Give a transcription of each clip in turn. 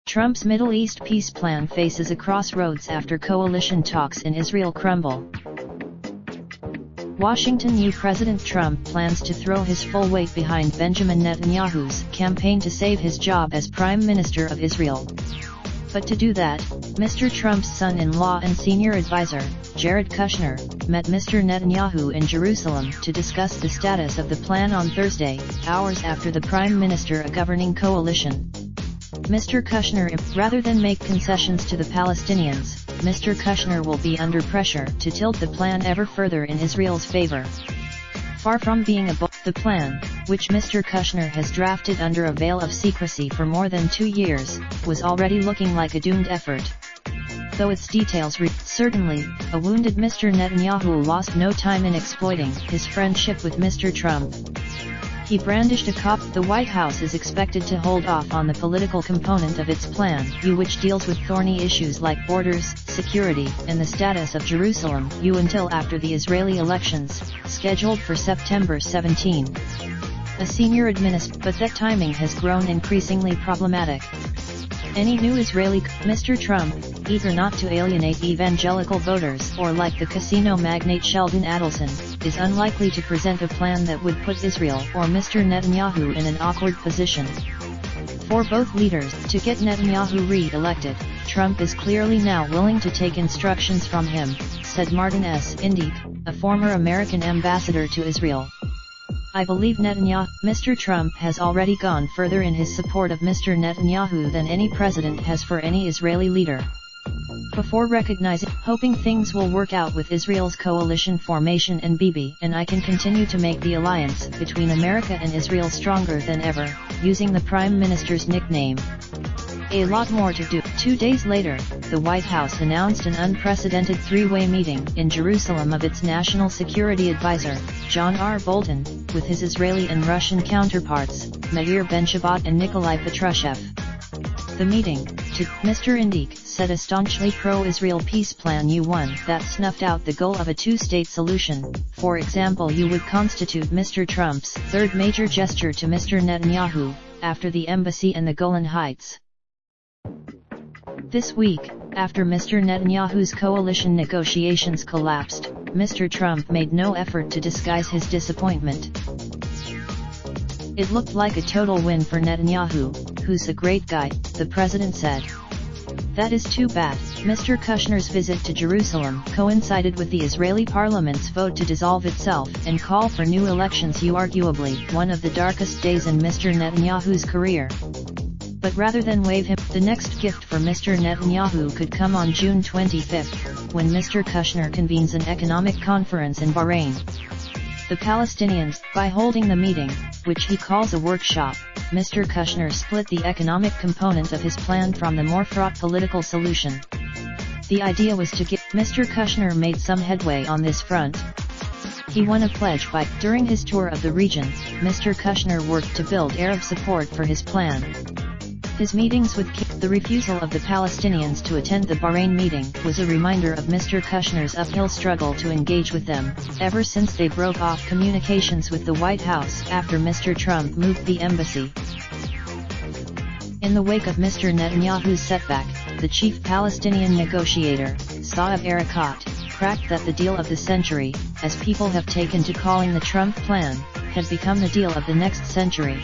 Trump's Middle East peace plan faces a crossroads after coalition talks in Israel crumble. Washington. New President Trump plans to throw his full weight behind Benjamin Netanyahu's campaign to save his job as Prime Minister of Israel. But to do that, Mr. Trump's son-in-law and senior advisor, Jared Kushner, met Mr. Netanyahu in Jerusalem to discuss the status of the plan on Thursday, hours after the Prime Minister a governing coalition. Mr. Kushner, rather than make concessions to the Palestinians, Mr. Kushner will be under pressure to tilt the plan ever further in Israel's favor. Far from being the plan, which Mr. Kushner has drafted under a veil of secrecy for more than 2 years, was already looking like a doomed effort. Though its details certainly, a wounded Mr. Netanyahu lost no time in exploiting his friendship with Mr. Trump. He brandished a cop. The White House is expected to hold off on the political component of its plan, which deals with thorny issues like borders, security, and the status of Jerusalem, until after the Israeli elections, scheduled for September 17. A senior but that timing has grown increasingly problematic. Any new Israeli Mr. Trump, eager not to alienate evangelical voters or like the casino magnate Sheldon Adelson, is unlikely to present a plan that would put Israel or Mr. Netanyahu in an awkward position. For both leaders to get Netanyahu re-elected, Trump is clearly now willing to take instructions from him, said Martin S. Indyk, a former American ambassador to Israel. I believe Mr. Trump has already gone further in his support of Mr. Netanyahu than any president has for any Israeli leader. Before hoping things will work out with Israel's coalition formation and Bibi and I can continue to make the alliance between America and Israel stronger than ever, using the Prime Minister's nickname. A lot more to do. 2 days later, the White House announced an unprecedented three-way meeting in Jerusalem of its national security advisor, John R. Bolton, with his Israeli and Russian counterparts, Meir Ben-Shabbat and Nikolai Patrushev. The meeting, to Mr. Indyk, set a staunchly pro-Israel peace plan one that snuffed out the goal of a two-state solution. For example, would constitute Mr. Trump's third major gesture to Mr. Netanyahu, after the embassy and the Golan Heights. This week, after Mr. Netanyahu's coalition negotiations collapsed, Mr. Trump made no effort to disguise his disappointment. It looked like a total win for Netanyahu, who's a great guy, the president said. That is too bad. Mr. Kushner's visit to Jerusalem coincided with the Israeli parliament's vote to dissolve itself and call for new elections, arguably one of the darkest days in Mr. Netanyahu's career. But rather than wave him, the next gift for Mr. Netanyahu could come on June 25, when Mr. Kushner convenes an economic conference in Bahrain. The Palestinians, by holding the meeting, which he calls a workshop, Mr. Kushner split the economic component of his plan from the more fraught political solution. The idea was to get Mr. Kushner made some headway on this front. He won a pledge by, during his tour of the region, Mr. Kushner worked to build Arab support for his plan. His meetings with the refusal of the Palestinians to attend the Bahrain meeting was a reminder of Mr. Kushner's uphill struggle to engage with them, ever since they broke off communications with the White House after Mr. Trump moved the embassy. In the wake of Mr. Netanyahu's setback, the chief Palestinian negotiator, Saeb Erekat, cracked that the deal of the century, as people have taken to calling the Trump plan, had become the deal of the next century.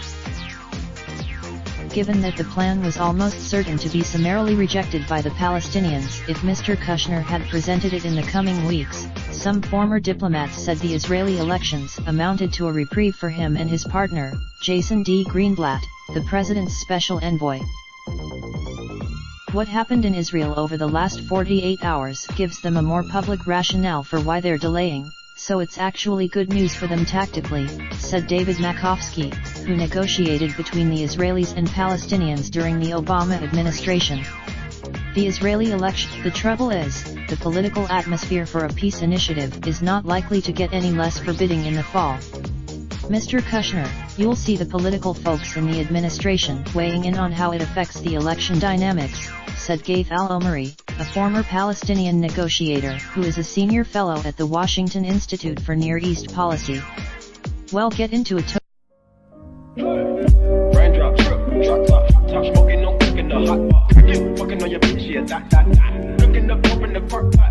Given that the plan was almost certain to be summarily rejected by the Palestinians if Mr. Kushner had presented it in the coming weeks, some former diplomats said the Israeli elections amounted to a reprieve for him and his partner, Jason D. Greenblatt, the president's special envoy. What happened in Israel over the last 48 hours gives them a more public rationale for why they're delaying, so it's actually good news for them tactically, said David Makovsky, who negotiated between the Israelis and Palestinians during the Obama administration. The Israeli election. The trouble is, the political atmosphere for a peace initiative is not likely to get any less forbidding in the fall. Mr. Kushner, you'll see the political folks in the administration weighing in on how it affects the election dynamics, said Gaith Al-Omari, a former Palestinian negotiator who is a senior fellow at the Washington Institute for Near East Policy. Well, get into it. Raindrop, drop top, smoking, no cooking the hot pot. Fucking on your bitch, yeah, that. Looking up, open the park pot.